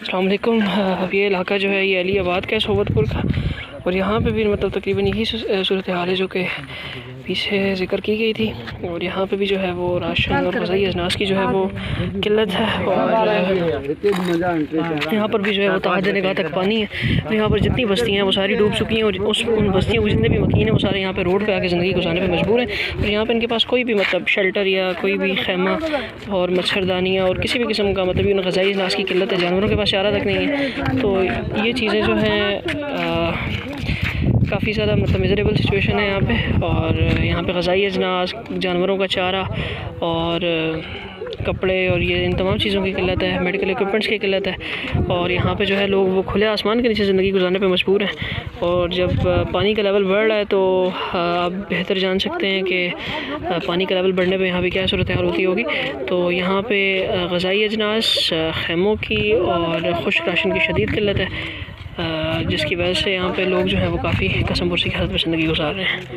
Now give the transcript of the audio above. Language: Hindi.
अस्सलाम वालेकुम। ये इलाका जो है ये अली आबाद का है सोबतपुर का, और यहाँ पे भी मतलब तकरीबन यही सूरत हाल है जो कि पीछे ज़िक्र की गई थी। और यहाँ पे भी जो है वो राशन और ग़िज़ाई अजनास की जो है वो किल्लत है, और यहाँ पर भी जो है वो तहाद निगाह तक पानी है। तो यहाँ पर जितनी बस्तियाँ हैं वो सारी डूब चुकी हैं, और उन बस्तियों को जितने भी मकीन हैं वो सारे यहाँ पे रोड पे आके ज़िंदगी गुजारने पे मजबूर हैं। और यहाँ पे इनके पास कोई भी मतलब शेल्टर या कोई भी खैमा और मच्छरदानियाँ और किसी भी किस्म का मतलब उन ग़िज़ाई अजनास की किल्लत है, जानवरों के पास चारा तक नहीं है। तो ये चीज़ें जो हैं काफ़ी ज़्यादा मतलब मिज़रेबल सिचुएशन है यहाँ पे। और यहाँ पे ग़िज़ाई अजनास, जानवरों का चारा और कपड़े और ये इन तमाम चीज़ों की किल्लत है, मेडिकल इक्विपमेंट्स की किल्लत है। और यहाँ पे जो है लोग वो खुले आसमान के नीचे ज़िंदगी गुजारने पे मजबूर हैं। और जब पानी का लेवल बढ़ रहा है तो आप बेहतर जान सकते हैं कि पानी का लेवल बढ़ने पे यहाँ पे क्या सूरत हाल होती होगी। तो यहाँ पे ग़िज़ाई अजनास, खैमों की और खुश्क राशन की शदीद किल्लत है, जिसकी वजह से यहाँ पे लोग जो है वो काफ़ी कसम पुरसी की हालत में ज़िंदगी गुजार रहे हैं।